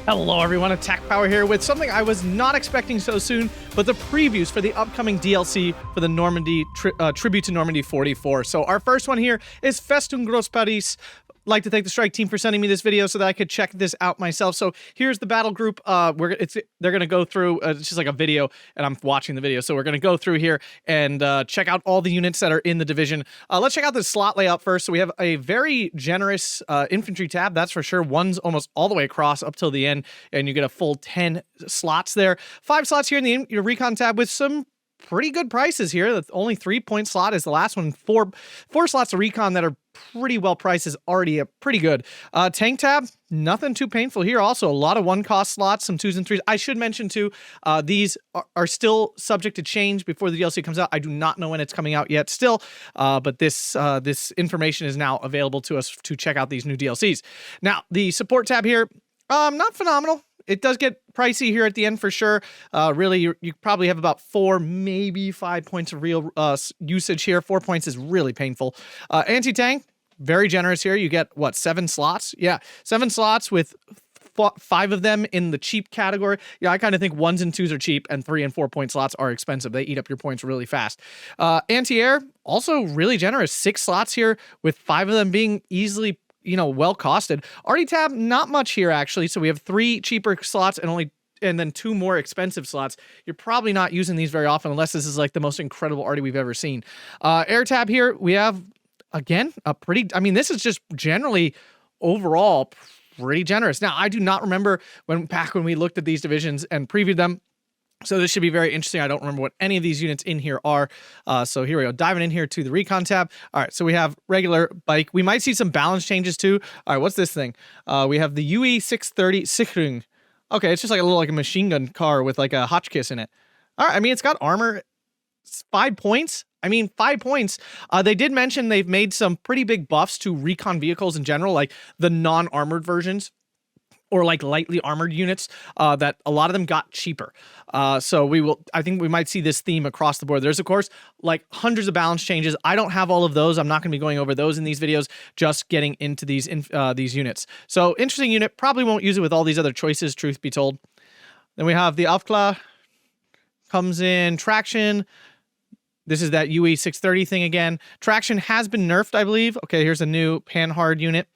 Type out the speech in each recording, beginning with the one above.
Hello everyone, Atkpwr here with something I was not expecting so soon, but the previews for the upcoming DLC for the Normandy tribute to Normandy 44. So our first one here is Festung Gros-Paris. I'd like to thank the Strike team for sending me this video so that I could check this out myself. So here's the battle group. They're gonna go through. It's just like a video, and I'm watching the video. So we're gonna go through here and check out all the units that are in the division. Let's check out the slot layout first. So we have a very generous infantry tab, that's for sure. One's almost all the way across up till the end, and you get a full 10 slots there. 5 slots here in the Recon tab with some pretty good prices here. The only 3-point slot is the last one. Four slots of Recon that are pretty well priced is already pretty good. Tank tab, nothing too painful here. Also, a lot of 1-cost slots, some 2s and 3s. I should mention too, these are still subject to change before the DLC comes out. I do not know when it's coming out yet still, but this information is now available to us to check out these new DLCs. Now, the support tab here, not phenomenal. It does get pricey here at the end for sure. Really, you probably have about 4, maybe 5 points of real usage here. 4 points is really painful. Anti-tank, very generous here. You get, what, 7 slots? Yeah, 7 slots with 5 of them in the cheap category. Yeah, I kind of think 1s and 2s are cheap, and 3 and 4 point slots are expensive. They eat up your points really fast. Anti-air, also really generous. 6 slots here, with 5 of them being easily, well costed. Arty tab, not much here actually. So we have 3 cheaper slots and then 2 more expensive slots. You're probably not using these very often unless this is like the most incredible Arty we've ever seen. Air tab here, we have, again, this is just generally overall pretty generous. Now, I do not remember back when we looked at these divisions and previewed them. So this should be very interesting. I don't remember what any of these units in here are. So here we go, diving in here to the Recon tab. All right, so we have regular bike. We might see some balance changes too. All right, what's this thing? We have the WWII 630 Sicherung. Okay, it's just like a machine gun car with like a Hotchkiss in it. All right, it's got armor. It's 5 points. 5 points. They did mention they've made some pretty big buffs to Recon vehicles in general, like the non-armored versions, or like lightly armored units, that a lot of them got cheaper. So I think we might see this theme across the board. There's, of course, like hundreds of balance changes. I don't have all of those. I'm not going to be going over those in these videos, just getting into these units. So interesting unit. Probably won't use it with all these other choices, truth be told. Then we have the Atkpwr. Comes in traction. This is that WWII 630 thing again. Traction has been nerfed, I believe. Okay, here's a new Panhard unit.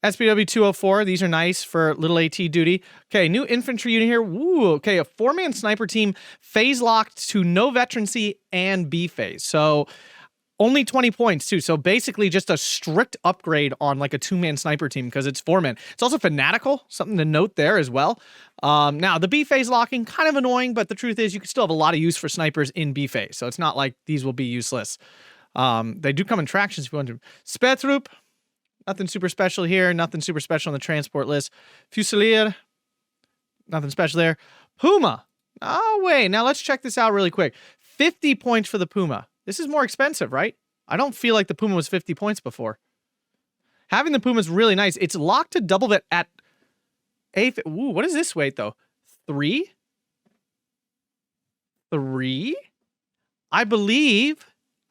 SPW 204, these are nice for little AT duty. Okay, new infantry unit here. Woo, okay, a 4-man sniper team, phase locked to no veterancy and B phase. So only 20 points too. So basically just a strict upgrade on like a 2-man sniper team because it's 4-man. It's also fanatical, something to note there as well. Now the B phase locking, kind of annoying, but the truth is you can still have a lot of use for snipers in B phase. So it's not like these will be useless. They do come in tractions if you want to. Spetsroep. Nothing super special here. Nothing super special on the transport list. Fusilier. Nothing special there. Puma. Oh, wait. Now let's check this out really quick. 50 points for the Puma. This is more expensive, right? I don't feel like the Puma was 50 points before. Having the Puma is really nice. It's locked to double vet at a... Ooh, what is this weight, though? 3? 3? I believe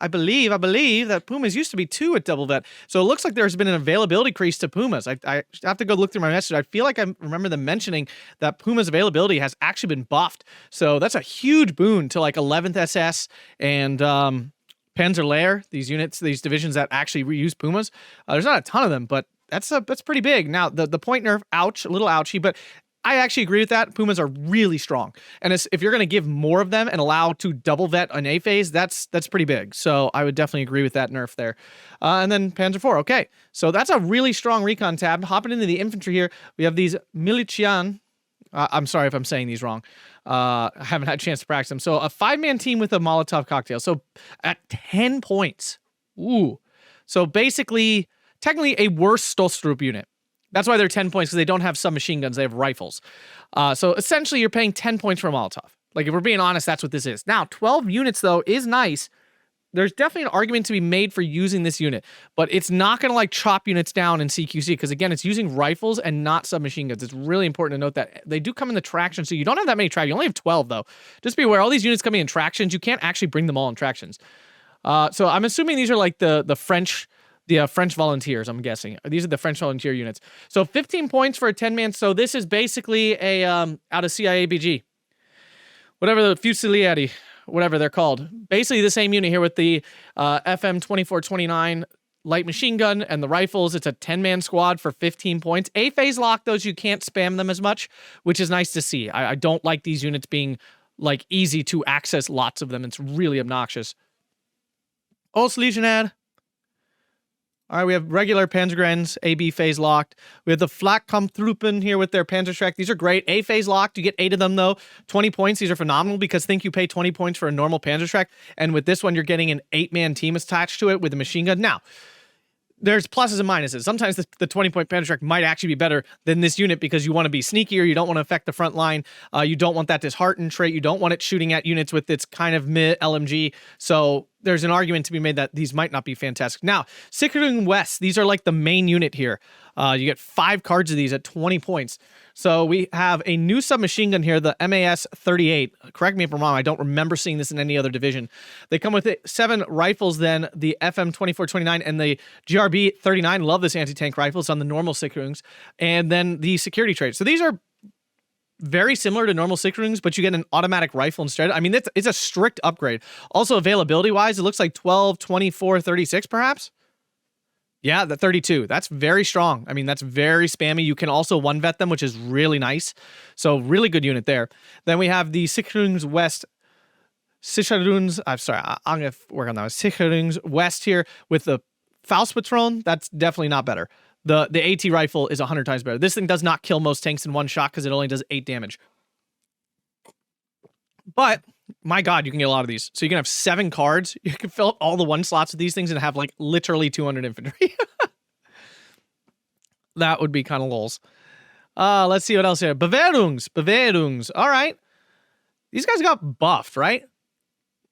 that Pumas used to be 2 at double vet. So it looks like there's been an availability increase to Pumas. I have to go look through my message. I feel like I remember them mentioning that Puma's availability has actually been buffed. So that's a huge boon to like 11th SS and Panzerlehr, these units, these divisions that actually reuse Pumas. There's not a ton of them, but that's pretty big. Now, the point nerf, ouch, a little ouchy, but I actually agree with that. Pumas are really strong. And if you're going to give more of them and allow to double vet an A phase, that's pretty big. So I would definitely agree with that nerf there. And then Panzer IV. Okay, so that's a really strong Recon tab. Hopping into the infantry here, we have these Militian. I'm sorry if I'm saying these wrong. I haven't had a chance to practice them. So a 5-man team with a Molotov cocktail. So at 10 points. Ooh. So basically, technically a worse Stolstrup unit. That's why they're 10 points, because they don't have submachine guns, they have rifles. So essentially, you're paying 10 points for a Molotov. Like, if we're being honest, that's what this is. Now, 12 units, though, is nice. There's definitely an argument to be made for using this unit, but it's not going to, like, chop units down in CQC, because, again, it's using rifles and not submachine guns. It's really important to note that. They do come in the traction, so you don't have that many tractions. You only have 12, though. Just be aware, all these units coming in tractions, you can't actually bring them all in tractions. So I'm assuming these are, like, the French The French volunteers, I'm guessing. These are the French volunteer units. So 15 points for a 10-man. So this is basically a out of CIABG. Whatever the Fusilieri, whatever they're called. Basically the same unit here with the FM 2429 light machine gun and the rifles. It's a 10-man squad for 15 points. A-phase lock, those you can't spam them as much, which is nice to see. I don't like these units being like easy to access lots of them. It's really obnoxious. Os Legionnaire. All right, we have regular Panzergrens, AB phase locked. We have the Flakkampftruppen here with their Panzerschreck. These are great. A phase locked. You get 8 of them, though. 20 points. These are phenomenal because think you pay 20 points for a normal Panzerschreck. And with this one, you're getting an 8-man team attached to it with a machine gun. Now, there's pluses and minuses. Sometimes the 20-point Panzerschreck might actually be better than this unit because you want to be sneakier. You don't want to affect the front line. You don't want that disheartened trait. You don't want it shooting at units with its kind of mid LMG. So there's an argument to be made that these might not be fantastic. Now, Sicherung West, these are like the main unit here. You get 5 cards of these at 20 points. So we have a new submachine gun here, the MAS-38. Correct me if I'm wrong. I don't remember seeing this in any other division. They come with 7 rifles then, the FM-2429 and the GRB-39. Love this anti-tank rifle. It's on the normal Sicherungs. And then the security traits. So these are very similar to normal Sicherungs, but you get an automatic rifle instead. I mean, it's a strict upgrade. Also, availability-wise, it looks like 12, 24, 36 perhaps. Yeah, the 32. That's very strong. I mean, that's very spammy. You can also one-vet them, which is really nice. So, really good unit there. Then we have the Sicherungs West. I'm sorry, I'm going to work on that. Sicherungs West here with the Faustpatron. That's definitely not better. The AT rifle is 100 times better. This thing does not kill most tanks in one shot because it only does 8 damage. But, my God, you can get a lot of these. So you can have 7 cards. You can fill up all the 1 slots of these things and have, like, literally 200 infantry. That would be kind of lols. Let's see what else here. Bewährungs. All right. These guys got buffed, right?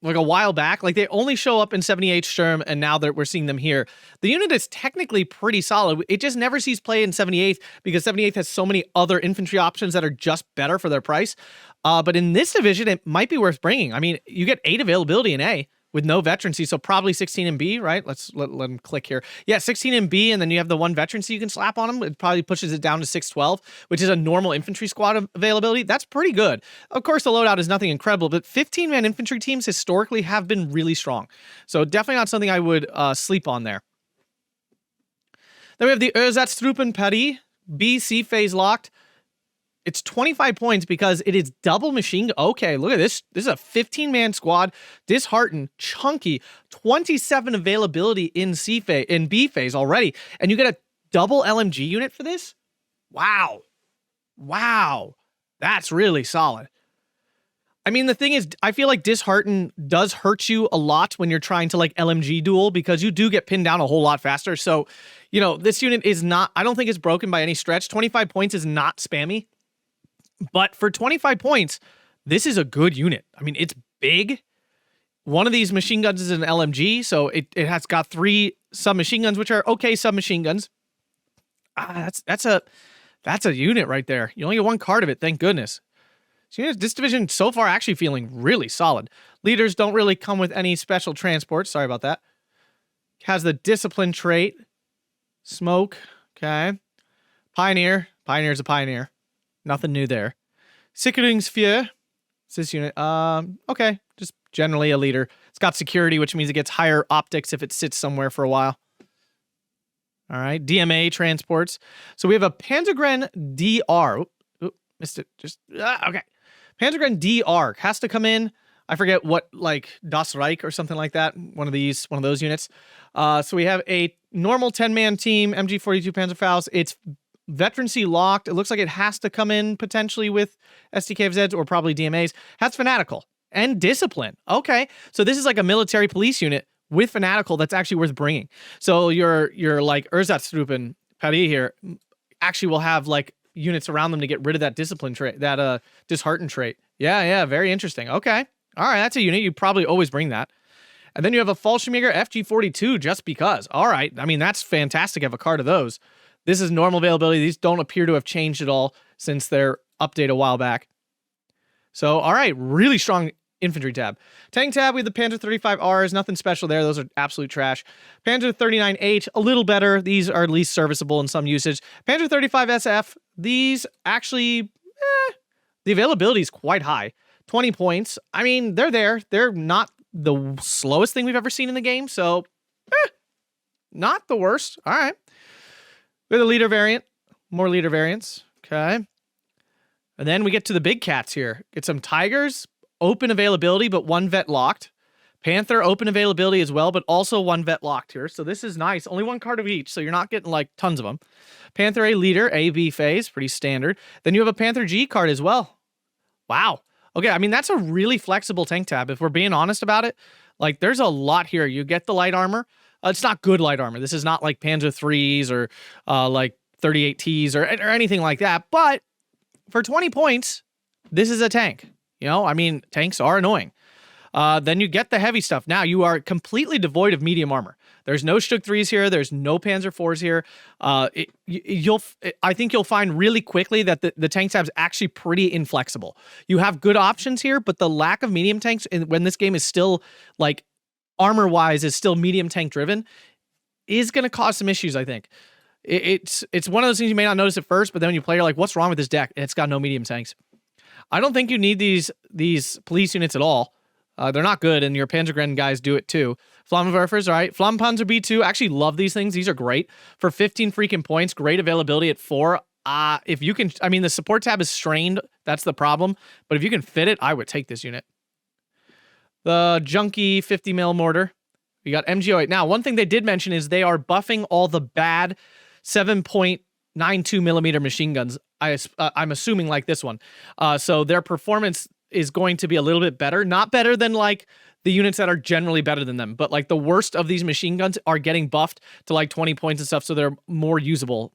Like a while back. Like, they only show up in 78 Sturm, and now that we're seeing them here. The unit is technically pretty solid. It just never sees play in 78th because 78th has so many other infantry options that are just better for their price. But in this division, it might be worth bringing. I mean, you get 8 availability in A with no veterancy, so probably 16 in B, right? Let's let them click here. Yeah, 16 in B, and then you have the 1 veterancy you can slap on them. It probably pushes it down to 612, which is a normal infantry squad availability. That's pretty good. Of course, the loadout is nothing incredible, but 15-man infantry teams historically have been really strong. So definitely not something I would sleep on there. Then we have the Ersatztruppen Paris, B-C phase locked. It's 25 points because it is double machine. Okay, look at this. This is a 15-man squad, disheartened, chunky, 27 availability in C phase, in B phase already, and you get a double LMG unit for this? Wow. Wow. That's really solid. I mean, the thing is, I feel like dishearten does hurt you a lot when you're trying to like LMG duel because you do get pinned down a whole lot faster. So, you know, this unit is not, I don't think it's broken by any stretch. 25 points is not spammy. But for 25 points, this is a good unit. I mean, it's big. One of these machine guns is an LMG, so it has got 3 submachine guns, which are okay submachine guns. That's a unit right there. You only get 1 card of it, thank goodness. So this division so far actually feeling really solid. Leaders don't really come with any special transport. Sorry about that. Has the discipline trait. Smoke. Okay. Pioneer. Pioneer's a pioneer. Nothing new there. Sicherungsfeuer. It's this unit. Okay. Just generally a leader. It's got security, which means it gets higher optics if it sits somewhere for a while. All right. DMA transports. So we have a Panzergren DR. Oop, missed it. Just, okay. Panzergren DR has to come in. I forget what, like, Das Reich or something like that. One of those units. So we have a normal 10-man team, MG42 Panzerfaust. It's veterancy locked. It looks like it has to come in potentially with SDKFZs or probably DMAs. Has Fanatical and Discipline. Okay. So this is like a military police unit with Fanatical that's actually worth bringing. So your like Ersatztruppen Paris here actually will have like units around them to get rid of that discipline trait, that disheartened trait. Yeah, very interesting. Okay. All right, that's a unit. You probably always bring that. And then you have a Fallschirmjäger FG42 just because. All right. I mean, that's fantastic to have a card of those. This is normal availability. These don't appear to have changed at all since their update a while back. So, all right, really strong infantry tab. Tank tab, we have the Panzer 35Rs, nothing special there. Those are absolute trash. Panzer 39H, a little better. These are at least serviceable in some usage. Panzer 35 SF, these actually, the availability is quite high. 20 points. I mean, they're there. They're not the slowest thing we've ever seen in the game, so not the worst. All right. We have the leader variant. More leader variants. Okay. And then we get to the big cats here. Get some Tigers, open availability, but 1 vet locked. Panther, open availability as well, but also 1 vet locked here. So this is nice. Only 1 card of each, so you're not getting like tons of them. Panther A leader, A, B phase, pretty standard. Then you have a Panther G card as well. Wow. Okay, I mean, that's a really flexible tank tab. If we're being honest about it, like there's a lot here. You get the light armor. It's not good light armor. This is not like Panzer 3s or like 38Ts or anything like that. But for 20 points, this is a tank. You know, I mean, tanks are annoying. Then you get the heavy stuff. Now, you are completely devoid of medium armor. There's no Stug 3s here. There's no Panzer 4s here. I think you'll find really quickly that the tank tab's actually pretty inflexible. You have good options here, but the lack of medium tanks, when this game is still, like, armor-wise, is still medium tank driven, is going to cause some issues, I think. It's one of those things you may not notice at first, but then when you play, you're like, what's wrong with this deck? It's got no medium tanks. I don't think you need these police units at all. They're not good, and your Panzergren guys do it too. Flammenwerfers, all right. Flammenpanzer B2, actually love these things. These are great. For 15 freaking points, great availability at 4. If you can, I mean, the support tab is strained. That's the problem. But if you can fit it, I would take this unit. The Junkie 50 mil mortar. You got MG08. Now, one thing they did mention is they are buffing all the bad 7.92 millimeter machine guns. I'm assuming like this one. So their performance is going to be a little bit better. Not better than like the units that are generally better than them, but like the worst of these machine guns are getting buffed to like 20 points and stuff, so they're more usable.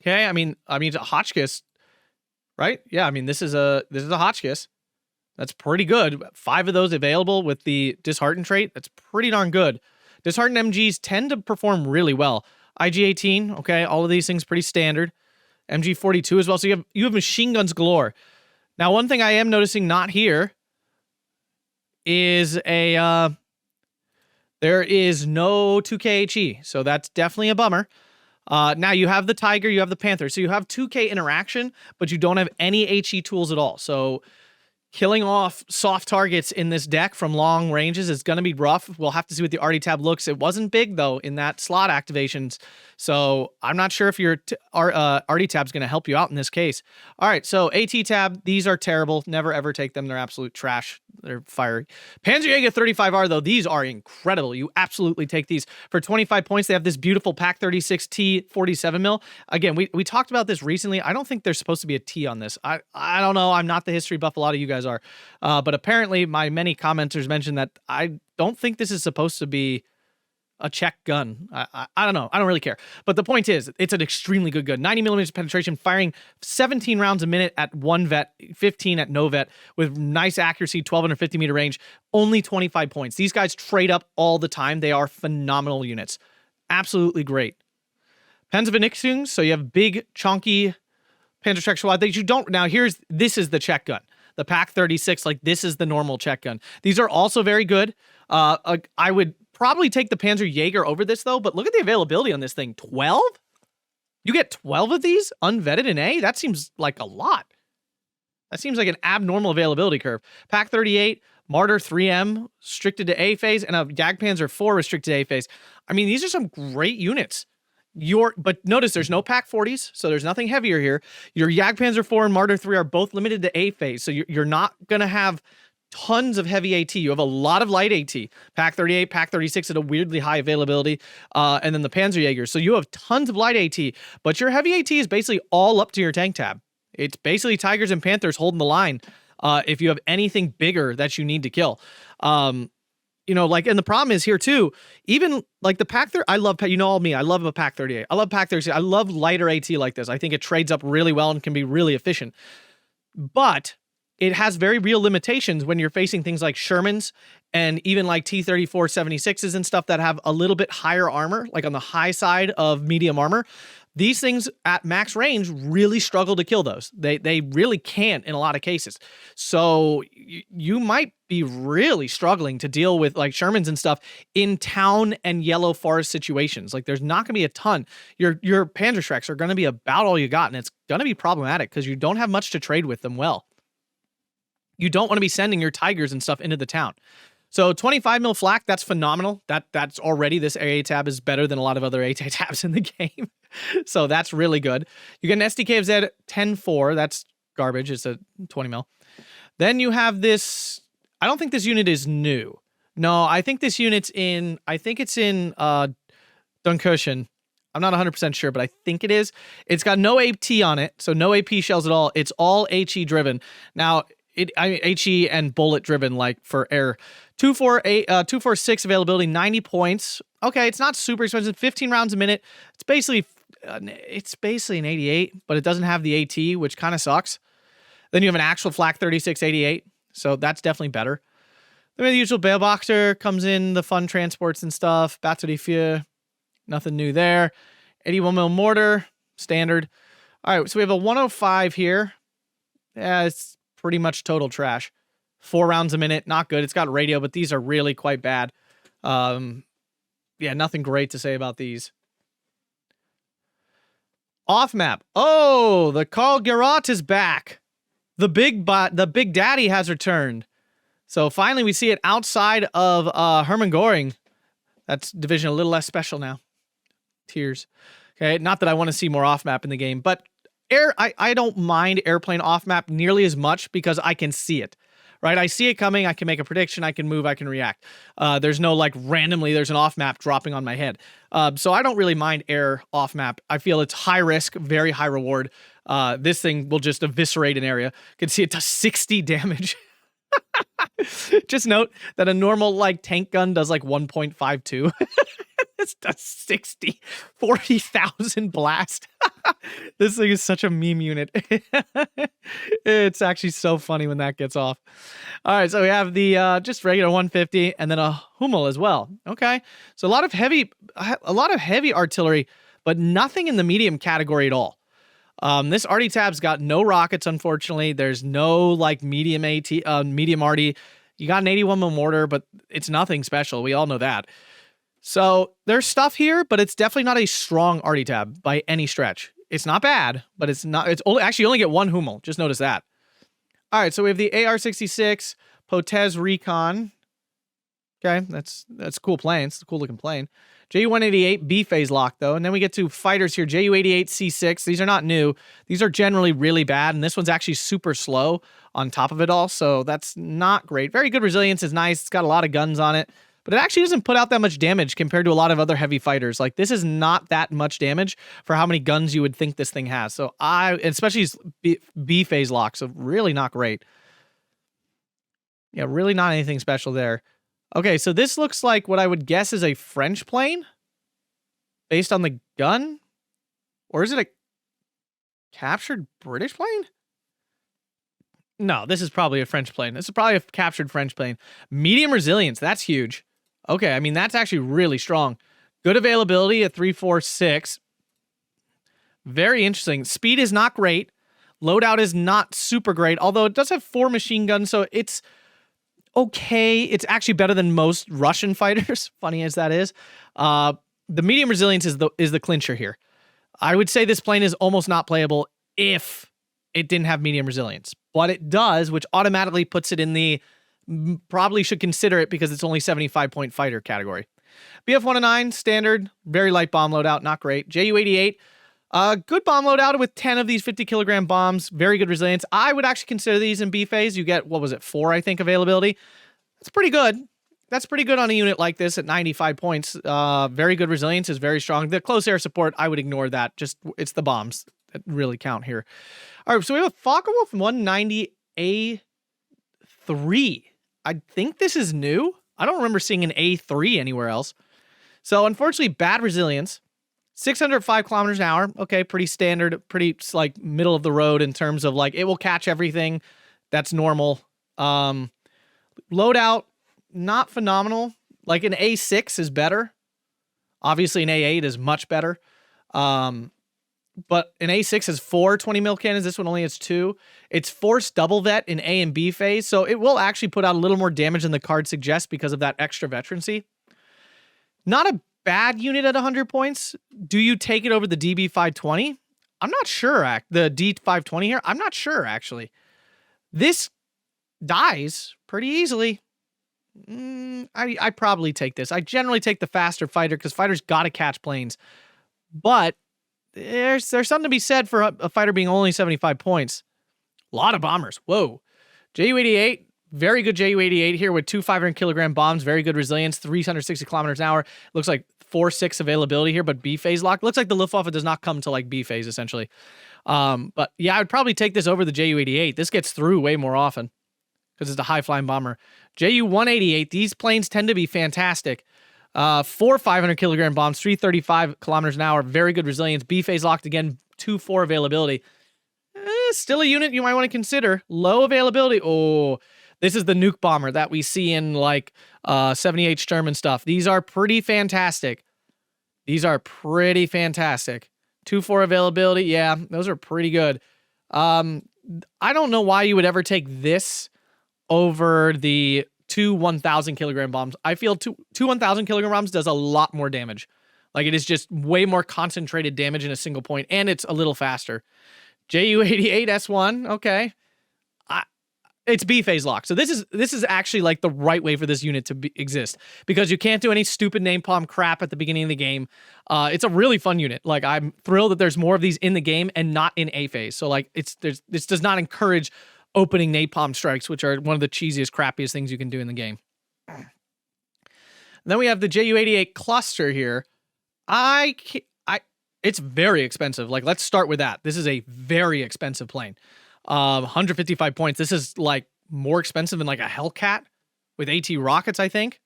Okay, I mean, it's a Hotchkiss, right? Yeah, I mean, this is a Hotchkiss. That's pretty good. 5 of those available with the Dishearten trait. That's pretty darn good. Disheartened MGs tend to perform really well. IG-18, okay, all of these things pretty standard. MG-42 as well. So you have machine guns galore. Now, one thing I am noticing not here is there is no 2K HE, so that's definitely a bummer. Now, you have the Tiger, you have the Panther, so you have 2K interaction, but you don't have any HE tools at all. So killing off soft targets in this deck from long ranges is going to be rough. We'll have to see what the RD tab looks. It wasn't big, though, in that slot activations. So I'm not sure if your RD tab is going to help you out in this case. All right, so AT tab, these are terrible. Never, ever take them. They're absolute trash. They're fiery. Panzerjäger 35R, though, these are incredible. You absolutely take these. For 25 points, they have this beautiful Pack 36T 47 mil. Again, we talked about this recently. I don't think there's supposed to be a T on this. I don't know. I'm not the history buff a lot of you guys are. But apparently, my many commenters mentioned that I don't think this is supposed to be a Czech gun. I don't know. I don't really care. But the point is, it's an extremely good gun. 90 millimeters penetration, firing 17 rounds a minute at 1 vet, 15 at no vet, with nice accuracy, 1250 meter range, only 25 points. These guys trade up all the time. They are phenomenal units. Absolutely great. Panzervernichtung, so you have big, chunky Panzerschreck Squad that you don't... Now, this is the Czech gun. The Pack 36, like, this is the normal Czech gun. These are also very good. I would probably take the Panzerjäger over this, though, but look at the availability on this thing. 12? You get 12 of these unvetted in A? That seems like a lot. That seems like an abnormal availability curve. Pack 38, Martyr 3M, restricted to A phase, and a Jagdpanzer 4 restricted to A phase. I mean, these are some great units. But notice there's no Pack 40s, so there's nothing heavier here. Your Jagdpanzer 4 and Martyr 3 are both limited to A phase, so you're not going to have tons of heavy AT. You have a lot of light AT. Pack 38, Pack 36 at a weirdly high availability, and then the Panzerjäger. So you have tons of light AT, but your heavy AT is basically all up to your tank tab. It's basically Tigers and Panthers holding the line if you have anything bigger that you need to kill. You know, like, and the problem is here too, even like the Pack 30, I love, you know, all me, I love a Pack 38. I love Pack 36. I love lighter AT like this. I think it trades up really well and can be really efficient. But it has very real limitations when you're facing things like Shermans and even like T-34 76s and stuff that have a little bit higher armor, like on the high side of medium armor. These things at max range really struggle to kill those. They really can't in a lot of cases. So you might be really struggling to deal with like Shermans and stuff in town and yellow forest situations. Like there's not going to be a ton. Your Panzerschrecks are going to be about all you got, and it's going to be problematic because you don't have much to trade with them well. You don't want to be sending your Tigers and stuff into the town. So 25 mil flak, that's phenomenal. That's already, this AA tab is better than a lot of other AA tabs in the game. So that's really good. You get an SDK 10-4. That's garbage. It's a 20 mil. Then you have this. I don't think this unit is new. No, I think this unit's in. I think it's in Dunkirchen. I'm not 100% sure, but I think it is. It's got no AT on it, so no AP shells at all. It's all HE driven. Now, HE and bullet driven, like for air. 246 availability, 90 points. Okay, it's not super expensive. 15 rounds a minute. It's basically an 88, but it doesn't have the AT, which kind of sucks. Then you have an actual flak 3688, so that's definitely better. Then the usual Bearboxer comes in, the fun transports and stuff. Batterie Feu, nothing new there. 81 mil mortar, standard. All right, so we have a 105 here. Yeah, it's pretty much total trash. 4 rounds a minute, not good. It's got radio, but these are really quite bad. Yeah, nothing great to say about these. Off map. Oh, the Karl Geralt is back. The big daddy has returned. So finally we see it outside of Hermann Göring. That's division a little less special now. Tears. Okay, not that I want to see more off map in the game, but I don't mind airplane off map nearly as much because I can see it. Right, I see it coming, I can make a prediction, I can move, I can react. There's no, like, randomly there's an off-map dropping on my head. So I don't really mind air off-map. I feel it's high risk, very high reward. This thing will just eviscerate an area. You can see it does 60 damage. Just note that a normal, like, tank gun does, like, 1.52. This does 60. 40,000 blast. This thing is such a meme unit. It's actually so funny when that gets off. All right, so we have the just regular 150 and then a Hummel as well. Okay, so a lot of heavy artillery, but nothing in the medium category at all. This arty tab's got no rockets, unfortunately. There's no like medium arty. You got an 81 mil mortar, but it's nothing special. We all know that. So there's stuff here, but it's definitely not a strong arty tab by any stretch. It's not bad, but it's not. It's only actually you only get one Hummel. Just notice that. All right, so we have the AR-66 Potez Recon. Okay, that's a cool plane. It's a cool looking plane. Ju-188 B phase lock though, and then we get to fighters here. Ju-88 C6. These are not new. These are generally really bad, and this one's actually super slow on top of it all. So that's not great. Very good resilience is nice. It's got a lot of guns on it. But it actually doesn't put out that much damage compared to a lot of other heavy fighters. Like, this is not that much damage for how many guns you would think this thing has. So especially B phase lock, so really not great. Yeah, really not anything special there. Okay, so this looks like what I would guess is a French plane based on the gun? Or is it a captured British plane? No, this is probably a French plane. This is probably a captured French plane. Medium resilience, that's huge. Okay, I mean, that's actually really strong. Good availability at 346. Very interesting. Speed is not great. Loadout is not super great, although it does have 4 machine guns, so it's okay. It's actually better than most Russian fighters, funny as that is. The medium resilience is the clincher here. I would say this plane is almost not playable if it didn't have medium resilience, but it does, which automatically puts it in the probably should consider it because it's only 75-point fighter category. BF-109, standard, very light bomb loadout, not great. Ju-88, good bomb loadout with 10 of these 50-kilogram bombs, very good resilience. I would actually consider these in B phase. You get, 4, I think, availability. That's pretty good. That's pretty good on a unit like this at 95 points. Very good resilience is very strong. The close air support, I would ignore that. Just, it's the bombs that really count here. All right, so we have a Focke-Wulf 190A3. I think this is new. I don't remember seeing an A3 anywhere else. So unfortunately, bad resilience. 605 kilometers an hour. Okay, pretty standard, pretty like middle of the road in terms of like it will catch everything. That's normal. Loadout, not phenomenal. Like an A6 is better. Obviously, an A8 is much better. but an A6 has 4 20 mil cannons. This one only has 2. It's force double vet in A and B phase, so it will actually put out a little more damage than the card suggests because of that extra veterancy. Not a bad unit at 100 points. Do you take it over the DB520? I'm not sure. The D520 here, I'm not sure, actually. This dies pretty easily. I probably take this. I generally take the faster fighter because fighters got to catch planes. But there's something to be said for a fighter being only 75 points. A lot of bombers. Whoa. Ju-88, very good Ju-88 here with 2 500-kilogram bombs. Very good resilience, 360 kilometers an hour. Looks like 4-6 availability here, but B phase lock. Looks like the Luftwaffe does not come to like B phase, essentially. But yeah, I would probably take this over the Ju-88. This gets through way more often because it's a high-flying bomber. Ju-188, these planes tend to be fantastic. 4 500-kilogram bombs, 335 kilometers an hour, very good resilience. B phase locked again, 2-4 availability. Still a unit you might want to consider. Low availability. Oh, this is the nuke bomber that we see in like 78 Sturm and stuff. These are pretty fantastic. 2-4 availability. Yeah, those are pretty good. I don't know why you would ever take this over the 2 1,000-kilogram bombs. I feel two 1,000-kilogram bombs does a lot more damage. Like, it is just way more concentrated damage in a single point, and it's a little faster. Ju-88 S1, okay. It's B phase lock. So this is actually like the right way for this unit to exist because you can't do any stupid napalm crap at the beginning of the game. It's a really fun unit. Like, I'm thrilled that there's more of these in the game and not in A phase. So like this does not encourage opening napalm strikes, which are one of the cheesiest, crappiest things you can do in the game. Then we have the Ju-88 cluster here. It's very expensive. Like, let's start with that. This is a very expensive plane. 155 points. This is like more expensive than like a Hellcat with AT rockets, I think.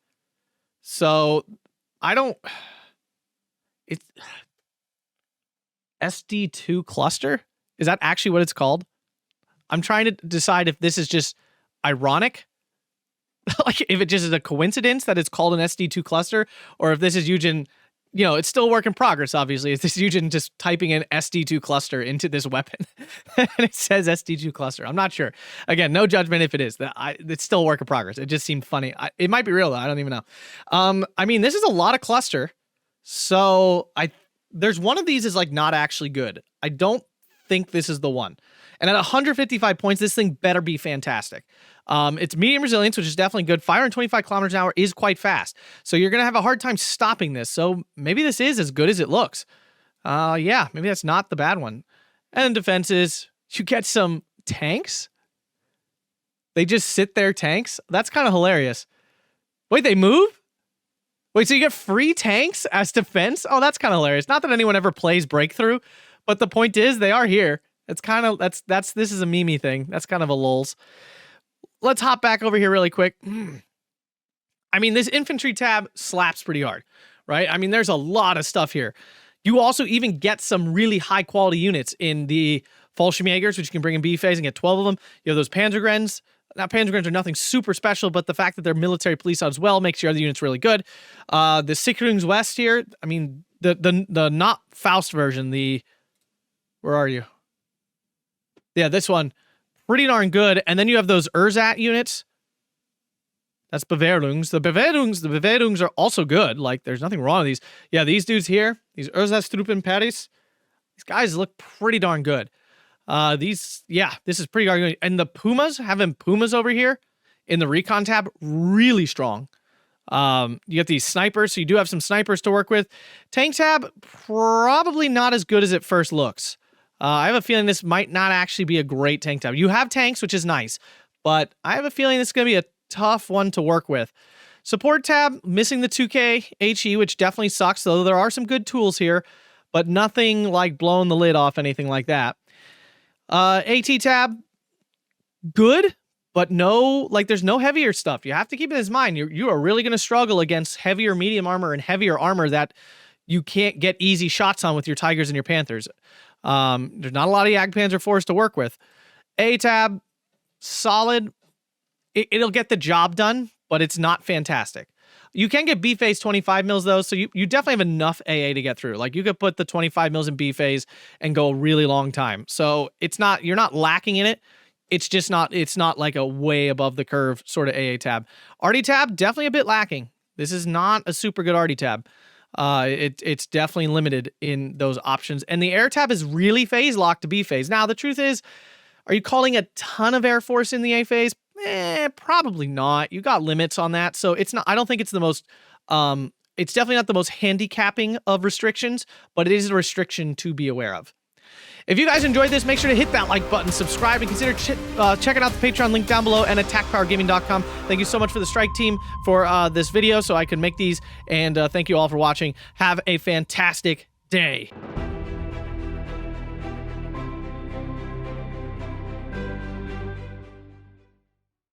So it's SD2 cluster. Is that actually what it's called? I'm trying to decide if this is just ironic, like if it just is a coincidence that it's called an SD2 cluster, or if this is Eugen. You know, it's still a work in progress, obviously. It's this Eugen just typing in SD2 cluster into this weapon. And it says SD2 cluster. I'm not sure. Again, no judgment if it is. It's still a work in progress. It just seemed funny. It might be real, though. I don't even know. I mean, this is a lot of cluster. So there's one of these is like not actually good. I don't think this is the one. And at 155 points, this thing better be fantastic. It's medium resilience, which is definitely good. 525 kilometers an hour is quite fast. So you're going to have a hard time stopping this. So maybe this is as good as it looks. Yeah, maybe that's not the bad one. And defenses, you get some tanks. They just sit there, tanks. That's kind of hilarious. Wait, they move? Wait, so you get free tanks as defense? Oh, that's kind of hilarious. Not that anyone ever plays Breakthrough, but the point is they are here. It's kind of, this is a meme thing. That's kind of a lulz. Let's hop back over here really quick. I mean, this infantry tab slaps pretty hard, right? I mean, there's a lot of stuff here. You also even get some really high quality units in the Fallschirmjägers, which you can bring in B phase and get 12 of them. You have those Panzergrens. Now, Panzergrens are nothing super special, but the fact that they're military police as well makes your other units really good. The Sicherungswest here, I mean, the not Faust version, where are you? Yeah, this one, pretty darn good. And then you have those Erzat units. That's Bewehrungs. The Bewehrungs are also good. Like, there's nothing wrong with these. Yeah, these dudes here, these Ersatztruppen Paris, these guys look pretty darn good. This is pretty darn good. And the Pumas, having Pumas over here in the Recon tab, really strong. You get these snipers, so you do have some snipers to work with. Tank tab, probably not as good as it first looks. I have a feeling this might not actually be a great tank tab. You have tanks, which is nice, but I have a feeling this is going to be a tough one to work with. Support tab, missing the 2K HE, which definitely sucks, though there are some good tools here, but nothing like blowing the lid off, anything like that. AT tab, good, but there's no heavier stuff. You have to keep it in mind. You are really going to struggle against heavier medium armor and heavier armor that you can't get easy shots on with your Tigers and your Panthers. There's not a lot of Jagdpanzer fours to work with. A-tab, solid. It'll get the job done, but it's not fantastic. You can get B phase 25 mils though, so you definitely have enough AA to get through. Like you could put the 25 mils in B phase and go a really long time. So you're not lacking in it. It's just not like a way above the curve sort of AA tab. RD tab, definitely a bit lacking. This is not a super good RD tab. It's definitely limited in those options. And the air tab is really phase locked to B phase. Now, the truth is, are you calling a ton of Air Force in the A phase? Probably not. You got limits on that. So it's not, I don't think it's the most, it's definitely not the most handicapping of restrictions, but it is a restriction to be aware of. If you guys enjoyed this, make sure to hit that like button, subscribe, and consider checking out the Patreon link down below and Atkpwrgaming.com. Thank you so much for the strike team for this video so I could make these, and thank you all for watching. Have a fantastic day.